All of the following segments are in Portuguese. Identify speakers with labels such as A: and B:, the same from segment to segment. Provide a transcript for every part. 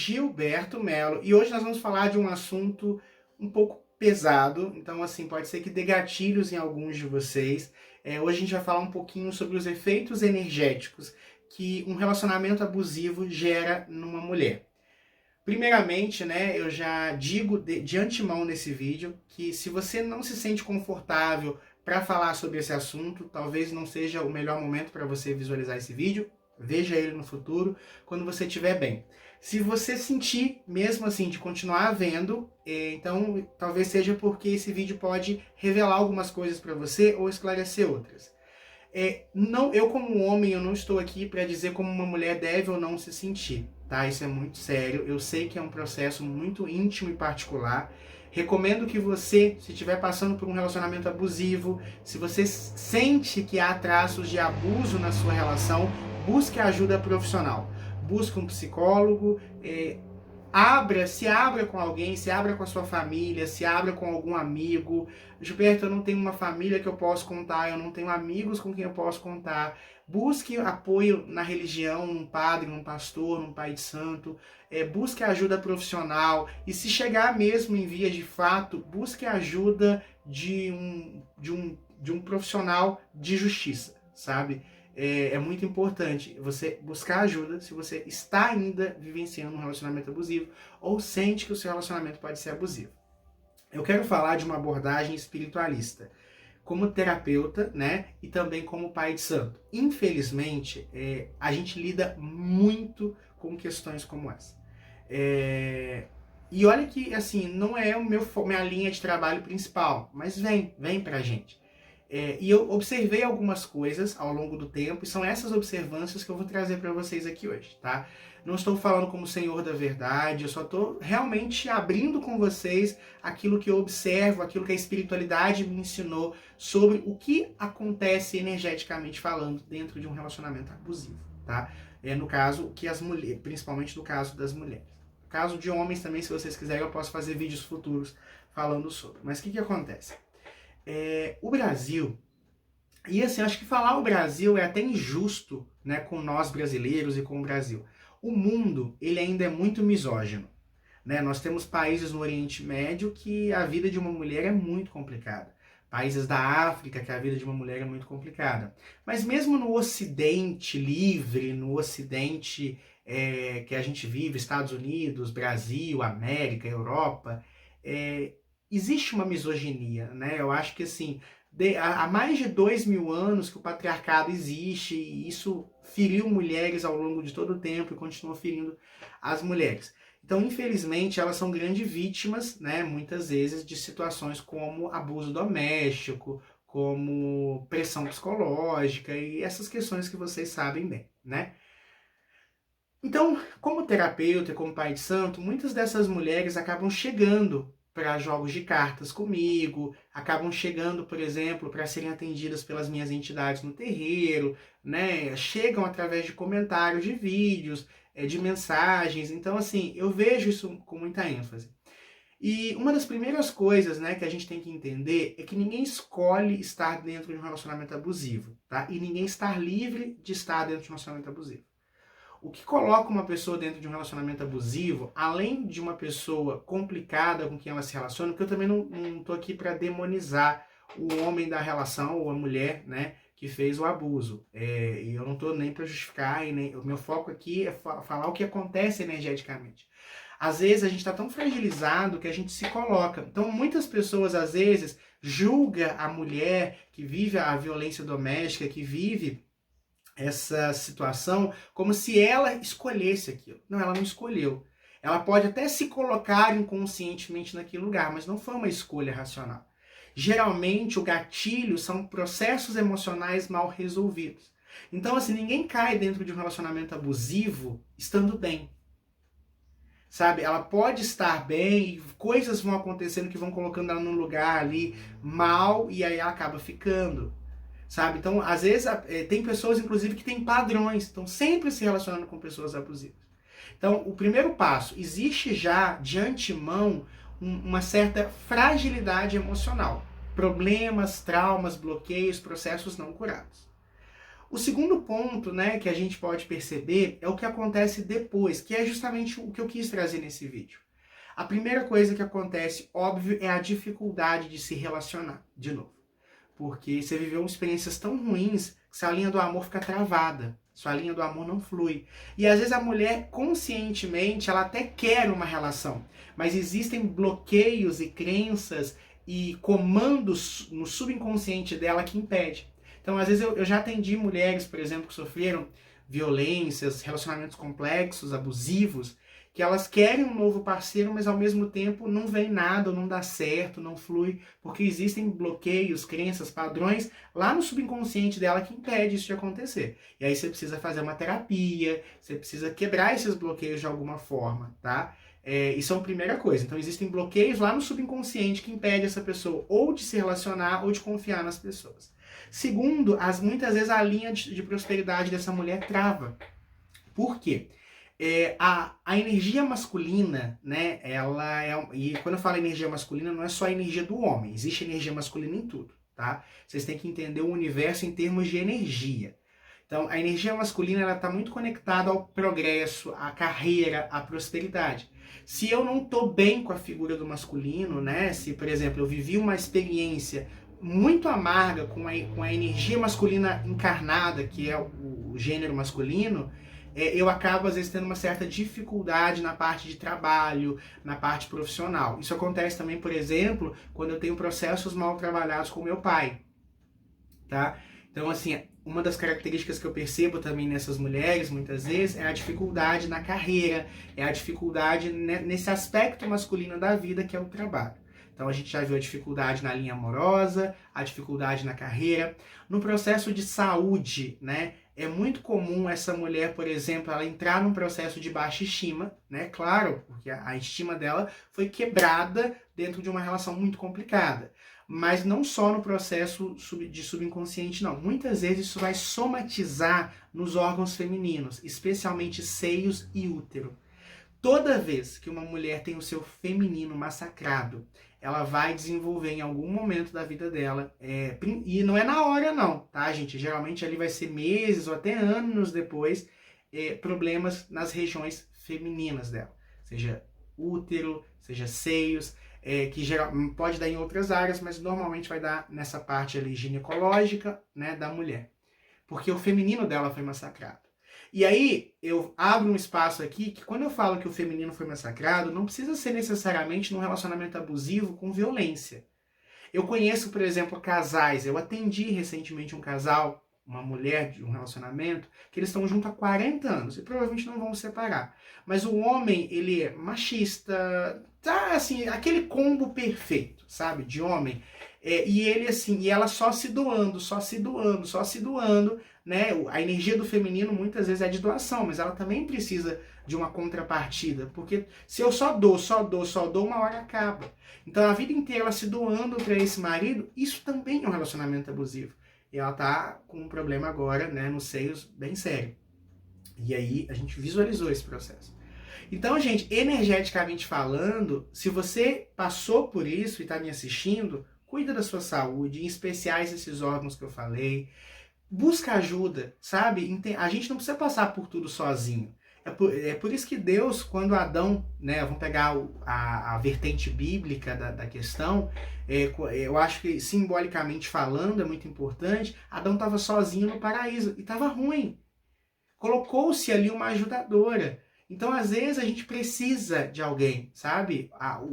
A: Gilberto Melo e hoje nós vamos falar de um assunto um pouco pesado, então assim, pode ser que dê gatilhos em alguns de vocês. Hoje a gente vai falar um pouquinho sobre os efeitos energéticos que um relacionamento abusivo gera numa mulher. Primeiramente, né, eu já digo de antemão nesse vídeo que se você não se sente confortável para falar sobre esse assunto, talvez não seja o melhor momento para você visualizar esse vídeo. Veja ele no futuro, quando você estiver bem. Se você sentir, mesmo assim, de continuar vendo, então talvez seja porque esse vídeo pode revelar algumas coisas para você ou esclarecer outras. Não, eu como homem, eu não estou aqui para dizer como uma mulher deve ou não se sentir, tá? Isso é muito sério, eu sei que é um processo muito íntimo e particular. Recomendo que você, se estiver passando por um relacionamento abusivo, se você sente que há traços de abuso na sua relação, busque ajuda profissional. Busque um psicólogo, se abra com alguém, se abra com a sua família, se abra com algum amigo. Gilberto, eu não tenho uma família que eu posso contar, eu não tenho amigos com quem eu posso contar. Busque apoio na religião, num padre, num pastor, num pai de santo. Busque ajuda profissional. E se chegar mesmo em via de fato, busque ajuda de um profissional de justiça, sabe? É muito importante você buscar ajuda se você está ainda vivenciando um relacionamento abusivo ou sente que o seu relacionamento pode ser abusivo. Eu quero falar de uma abordagem espiritualista, como terapeuta, né, e também como pai de santo. Infelizmente, a gente lida muito com questões como essa. E olha que, assim, não é minha linha de trabalho principal, mas vem pra gente. E eu observei algumas coisas ao longo do tempo, e são essas observâncias que eu vou trazer para vocês aqui hoje, tá? Não estou falando como senhor da verdade, eu só estou realmente abrindo com vocês aquilo que eu observo, aquilo que a espiritualidade me ensinou sobre o que acontece energeticamente falando dentro de um relacionamento abusivo, tá? No caso, que as mulheres, principalmente no caso das mulheres. No caso de homens também, se vocês quiserem, eu posso fazer vídeos futuros falando sobre. Mas o que acontece? O Brasil, e assim, acho que falar o Brasil é até injusto, né, com nós brasileiros e com o Brasil. O mundo, ele ainda é muito misógino, né? Nós temos países no Oriente Médio que a vida de uma mulher é muito complicada. Países da África que a vida de uma mulher é muito complicada. Mas mesmo no Ocidente livre, no Ocidente que a gente vive, Estados Unidos, Brasil, América, Europa, existe uma misoginia, né? Eu acho que assim, há mais de 2000 anos que o patriarcado existe e isso feriu mulheres ao longo de todo o tempo e continua ferindo as mulheres. Então, infelizmente, elas são grandes vítimas, né, muitas vezes, de situações como abuso doméstico, como pressão psicológica e essas questões que vocês sabem bem, né? Então, como terapeuta e como pai de santo, muitas dessas mulheres acabam chegando para jogos de cartas comigo, acabam chegando, por exemplo, para serem atendidas pelas minhas entidades no terreiro, né? Chegam através de comentários de vídeos, de mensagens. Então, assim, eu vejo isso com muita ênfase. E uma das primeiras coisas, né, que a gente tem que entender é que ninguém escolhe estar dentro de um relacionamento abusivo, tá? E ninguém está livre de estar dentro de um relacionamento abusivo. O que coloca uma pessoa dentro de um relacionamento abusivo, além de uma pessoa complicada com quem ela se relaciona, porque eu também não estou aqui para demonizar o homem da relação ou a mulher, né, que fez o abuso. E eu não estou nem para justificar, o meu foco aqui é falar o que acontece energeticamente. Às vezes a gente está tão fragilizado que a gente se coloca. Então muitas pessoas às vezes julgam a mulher que vive a violência doméstica, que vive essa situação como se ela escolhesse aquilo. Não, ela não escolheu. Ela pode até se colocar inconscientemente naquele lugar, mas não foi uma escolha racional. Geralmente o gatilho são processos emocionais mal resolvidos. Então, assim, ninguém cai dentro de um relacionamento abusivo estando bem. Sabe, ela pode estar bem e coisas vão acontecendo que vão colocando ela num lugar ali mal e aí ela acaba ficando. Sabe? Então, às vezes, tem pessoas, inclusive, que têm padrões, estão sempre se relacionando com pessoas abusivas. Então, o primeiro passo, existe já, de antemão, uma certa fragilidade emocional. Problemas, traumas, bloqueios, processos não curados. O segundo ponto, né, que a gente pode perceber é o que acontece depois, que é justamente o que eu quis trazer nesse vídeo. A primeira coisa que acontece, óbvio, é a dificuldade de se relacionar, de novo. Porque você viveu experiências tão ruins que sua linha do amor fica travada. Sua linha do amor não flui. E às vezes a mulher, conscientemente, ela até quer uma relação. Mas existem bloqueios e crenças e comandos no subconsciente dela que impedem. Então, às vezes, eu já atendi mulheres, por exemplo, que sofreram violências, relacionamentos complexos, abusivos, que elas querem um novo parceiro, mas ao mesmo tempo não vem nada, não dá certo, não flui, porque existem bloqueios, crenças, padrões lá no subconsciente dela que impede isso de acontecer. E aí você precisa fazer uma terapia, você precisa quebrar esses bloqueios de alguma forma, tá? Isso é a primeira coisa. Então existem bloqueios lá no subconsciente que impedem essa pessoa ou de se relacionar ou de confiar nas pessoas. Segundo, muitas vezes a linha de prosperidade dessa mulher trava. Por quê? A energia masculina, né, ela é... E quando eu falo energia masculina, não é só a energia do homem. Existe energia masculina em tudo, tá? Vocês têm que entender o universo em termos de energia. Então, a energia masculina, ela está muito conectada ao progresso, à carreira, à prosperidade. Se eu não estou bem com a figura do masculino, né, se, por exemplo, eu vivi uma experiência muito amarga com a energia masculina encarnada, que é o gênero masculino, eu acabo, às vezes, tendo uma certa dificuldade na parte de trabalho, na parte profissional. Isso acontece também, por exemplo, quando eu tenho processos mal trabalhados com meu pai, tá? Então, assim, uma das características que eu percebo também nessas mulheres, muitas vezes, é a dificuldade na carreira, é a dificuldade nesse aspecto masculino da vida, que é o trabalho. Então a gente já viu a dificuldade na linha amorosa, a dificuldade na carreira. No processo de saúde, né? É muito comum essa mulher, por exemplo, ela entrar num processo de baixa estima, né? Claro, porque a estima dela foi quebrada dentro de uma relação muito complicada. Mas não só no processo de subconsciente, não. Muitas vezes isso vai somatizar nos órgãos femininos, especialmente seios e útero. Toda vez que uma mulher tem o seu feminino massacrado, ela vai desenvolver em algum momento da vida dela, e não é na hora não, tá, gente? Geralmente ali vai ser meses ou até anos depois, problemas nas regiões femininas dela, seja útero, seja seios, que pode dar em outras áreas, mas normalmente vai dar nessa parte ali ginecológica, né, da mulher, porque o feminino dela foi massacrado. E aí, eu abro um espaço aqui que quando eu falo que o feminino foi massacrado, não precisa ser necessariamente num relacionamento abusivo com violência. Eu conheço, por exemplo, casais, eu atendi recentemente um casal, uma mulher de um relacionamento, que eles estão juntos há 40 anos e provavelmente não vão se separar. Mas o homem, ele é machista, tá assim, aquele combo perfeito, sabe, de homem. E ele assim, e ela só se doando, só se doando, só se doando, né? A energia do feminino muitas vezes é de doação, mas ela também precisa de uma contrapartida, porque se eu só dou, uma hora acaba. Então a vida inteira ela se doando para esse marido, isso também é um relacionamento abusivo. E ela tá com um problema agora, né, nos seios bem sério. E aí a gente visualizou esse processo. Então, gente, energeticamente falando, se você passou por isso e está me assistindo, cuida da sua saúde, em especiais esses órgãos que eu falei. Busca ajuda, sabe? A gente não precisa passar por tudo sozinho. É por isso que Deus, quando Adão, né, vamos pegar a vertente bíblica da questão, eu acho que simbolicamente falando é muito importante, Adão estava sozinho no paraíso e estava ruim. Colocou-se ali uma ajudadora. Então, às vezes, a gente precisa de alguém, sabe?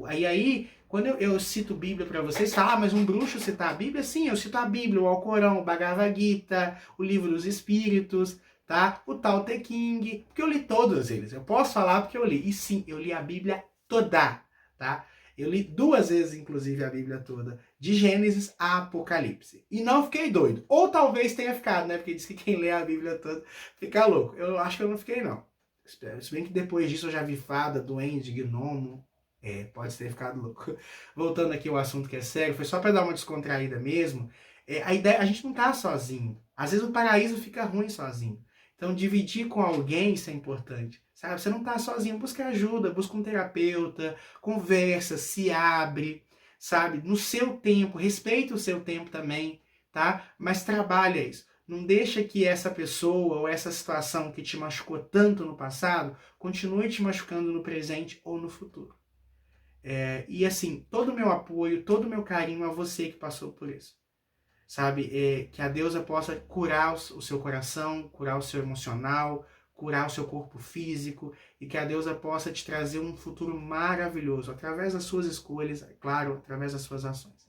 A: Aí quando eu cito Bíblia para vocês, mas um bruxo citar a Bíblia? Sim, eu cito a Bíblia, o Alcorão, o Bhagavad Gita, o Livro dos Espíritos, tá? O Tao Te Ching, porque eu li todos eles. Eu posso falar porque eu li. E sim, eu li a Bíblia toda, tá? Eu li 2 vezes, inclusive, a Bíblia toda, de Gênesis a Apocalipse. E não fiquei doido. Ou talvez tenha ficado, né? Porque diz que quem lê a Bíblia toda fica louco. Eu acho que eu não fiquei, não. Se bem que depois disso eu já vi fada, duende, gnomo. Pode ter ficado louco. Voltando aqui ao assunto que é sério, foi só para dar uma descontraída mesmo. A ideia, a gente não tá sozinho. Às vezes o paraíso fica ruim sozinho. Então dividir com alguém, isso é importante. Sabe? Você não tá sozinho, busca ajuda, busca um terapeuta, conversa, se abre, sabe? No seu tempo, respeita o seu tempo também, tá? Mas trabalha isso. Não deixa que essa pessoa ou essa situação que te machucou tanto no passado continue te machucando no presente ou no futuro. E assim, todo o meu apoio, todo o meu carinho a você que passou por isso. Sabe? Que a deusa possa curar o seu coração, curar o seu emocional, curar o seu corpo físico e que a deusa possa te trazer um futuro maravilhoso através das suas escolhas, é claro, através das suas ações.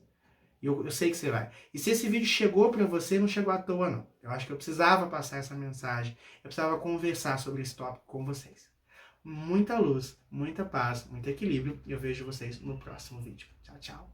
A: E eu sei que você vai. E se esse vídeo chegou para você, não chegou à toa, não. Eu acho que eu precisava passar essa mensagem. Eu precisava conversar sobre esse tópico com vocês. Muita luz, muita paz, muito equilíbrio. E eu vejo vocês no próximo vídeo. Tchau, tchau.